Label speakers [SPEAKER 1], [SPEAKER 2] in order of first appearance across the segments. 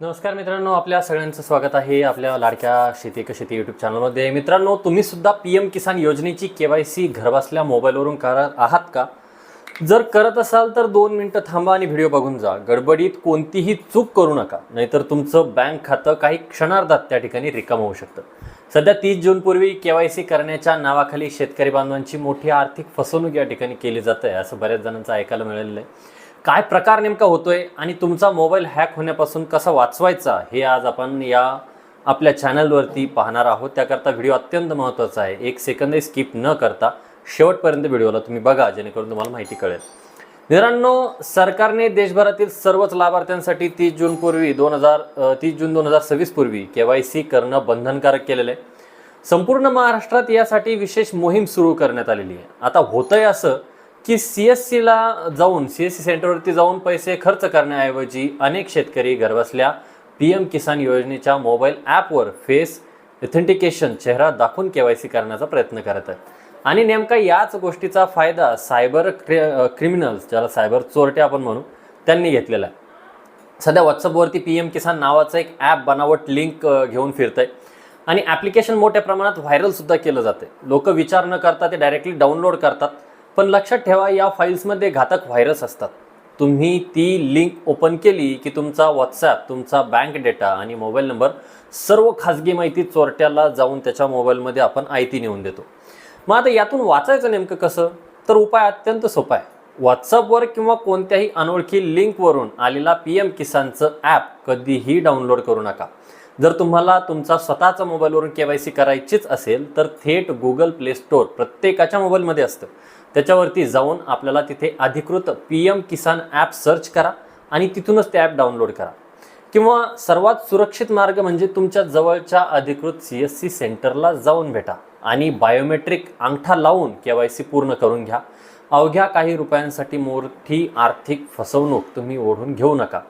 [SPEAKER 1] नमस्कार मित्रांनो, आपल्या सगळ्यांचं स्वागत आहे आपल्या लाडक्या शेती का शेती यूट्यूब चॅनलमध्ये. मित्रांनो, तुम्ही सुद्धा PM किसान योजनेची KYC घरबसल्या मोबाईलवरून करत आहात का? जर करत असाल तर 2 मिनिटं थांबा आणि व्हिडिओ बघून जा. गडबडीत कोणतीही चूक करू नका, नाहीतर तुमचं बँक खातं काही क्षणार्धात त्या ठिकाणी रिकामं होऊ शकतं. सध्या 30 जूनपूर्वी KYC करण्याच्या नावाखाली शेतकरी बांधवांची मोठी आर्थिक फसवणूक या ठिकाणी केली जाते आहे, असं बऱ्याच जणांचं ऐकायला मिळालेलं आहे. काय प्रकार नेमका होतोय आणि तुमचा मोबाईल हॅक होण्यापासून कसा वाचवायचा हे आज आपण या आपल्या चॅनलवरती पाहणार आहोत. त्याकरता व्हिडिओ अत्यंत महत्त्वाचा आहे. 1 सेकंदही स्किप न करता शेवटपर्यंत व्हिडिओला तुम्ही बघा, जेणेकरून तुम्हाला माहिती कळेल. मित्रांनो, सरकारने देशभरातील सर्वच लाभार्थ्यांसाठी 30 जून 2026 पूर्वी KYC करणं बंधनकारक केलेलं आहे. संपूर्ण महाराष्ट्रात यासाठी विशेष मोहीम सुरू करण्यात आलेली आहे. आता होतंय असं की CSC सेंटरवरती जाऊन पैसे खर्च करण्याऐवजी अनेक शेतकरी घरबसल्या PM किसान योजनेच्या मोबाईल ॲपवर फेस ऑथेंटिकेशन चेहरा दाखवून KYC करण्याचा प्रयत्न करत आहेत. आणि नेमका याच गोष्टीचा फायदा सायबर क्रिमिनल्स, ज्याला सायबर चोरटे आपण म्हणू, त्यांनी घेतलेला आहे. सध्या WhatsAppवरती PM किसान नावाचं एक ॲप बनावट लिंक घेऊन फिरत आहे आणि ॲप्लिकेशन मोठ्या प्रमाणात व्हायरलसुद्धा केलं जाते. लोक विचार न करता ते डायरेक्टली डाउनलोड करतात. पण लक्षात ठेवा, या फाईल्समध्ये घातक व्हायरस असतात. तुम्ही ती लिंक ओपन केली की तुमचा WhatsApp, तुमचा बँक डेटा आणि मोबाईल नंबर, सर्व खाजगी माहिती चोरट्याला जाऊन त्याच्या मोबाईलमध्ये आपण आयती नेऊन देतो. मग आता यातून वाचायचं नेमकं कसं? तर उपाय अत्यंत सोपा आहे. WhatsAppवर किंवा कोणत्याही अनोळखी लिंकवरून आलेला PM किसानचं ॲप कधीही डाउनलोड करू नका. जर तुम्हाला तुमचा स्वतःचा मोबाईलवरून KYC करायचीच असेल तर थेट Google Play Store प्रत्येकाच्या मोबाईलमध्ये असतं. त्याच्यावरती जाऊन आपल्याला तिथे अधिकृत PM किसान ॲप सर्च करा आणि तिथूनच ते ॲप डाउनलोड करा. किंवा सर्वात सुरक्षित मार्ग म्हणजे तुमच्या जवळच्या अधिकृत CSC सेंटरला जाऊन भेटा आणि बायोमेट्रिक अंगठा लावून KYC पूर्ण करून घ्या. अवघ्या काही रुपयांसाठी मोठी आर्थिक फसवणूक तुम्ही ओढून घेऊ नका.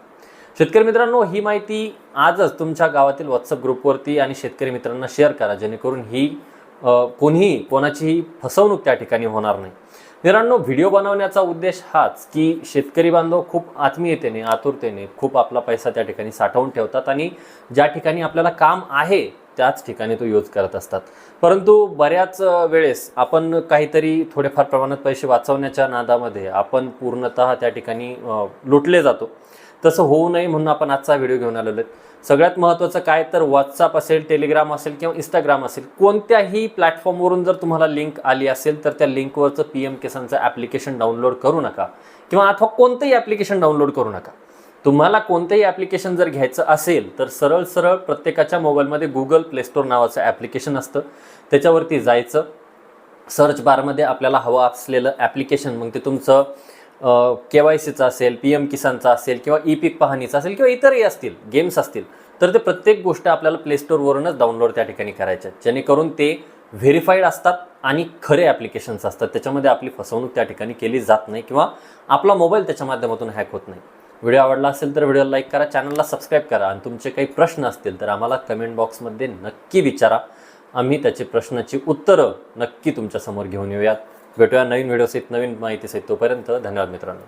[SPEAKER 1] शेतकरी मित्रांनो, ही माहिती आजच तुमच्या गावातील WhatsApp ग्रुपवरती आणि शेतकरी मित्रांना शेअर करा, जेणेकरून ही कोणाचीही फसवणूक त्या ठिकाणी होणार नाही. मित्रांनो, व्हिडिओ बनवण्याचा उद्देश हाच की शेतकरी बांधव खूप आत्मीयतेने, आतुरतेने खूप आपला पैसा त्या ठिकाणी साठवून ठेवतात आणि ज्या ठिकाणी आपल्याला काम आहे त्याच ठिकाणी तो यूज करत असतात. परंतु बऱ्याच वेळेस आपण काहीतरी थोडेफार प्रमाणात पैसे वाचवण्याच्या नादामध्ये आपण पूर्णतः त्या ठिकाणी लुटले जातो. तसं होऊ नये म्हणून आपण आजचा व्हिडिओ घेऊन आलेलो आहे. सगळ्यात महत्त्वाचं काय तर WhatsApp असेल, टेलिग्राम असेल किंवा Instagram असेल, कोणत्याही प्लॅटफॉर्मवरून जर तुम्हाला लिंक आली असेल तर त्या लिंकवरचं PM किसानचं ॲप्लिकेशन डाउनलोड करू नका किंवा अथवा कोणतंही ॲप्लिकेशन डाउनलोड करू नका. तुम्हाला कोणतंही ॲप्लिकेशन जर घ्यायचं असेल तर सरळ प्रत्येकाच्या मोबाईलमध्ये Google Play Store नावाचं ॲप्लिकेशन असतं. त्याच्यावरती जायचं, सर्च बारमध्ये आपल्याला हवं असलेलं ॲप्लिकेशन, मग ते तुमचं KYCचं असेल, PM किसानचा असेल किंवा ई-पीक पाहणीचा असेल किंवा इतरही असतील, गेम्स असतील, तर ते प्रत्येक गोष्ट आपल्याला प्ले स्टोअरवरूनच डाउनलोड त्या ठिकाणी करायचे आहेत, जेणेकरून ते व्हेरीफाईड असतात आणि खरे ॲप्लिकेशन्स असतात. त्याच्यामध्ये आपली फसवणूक त्या ठिकाणी केली जात नाही किंवा आपला मोबाईल त्याच्या माध्यमातून हॅक होत नाही. व्हिडिओ आवडला असेल तर व्हिडिओला लाईक करा, चॅनलला सबस्क्राईब करा आणि तुमचे काही प्रश्न असतील तर आम्हाला कमेंट बॉक्समध्ये नक्की विचारा. आम्ही त्याची प्रश्नाची उत्तरं नक्की तुमच्यासमोर घेऊन येऊयात. भेटूया नवीन व्हिडिओसहित, नवीन माहितीसहित. तोपर्यंत धन्यवाद मित्रांनो.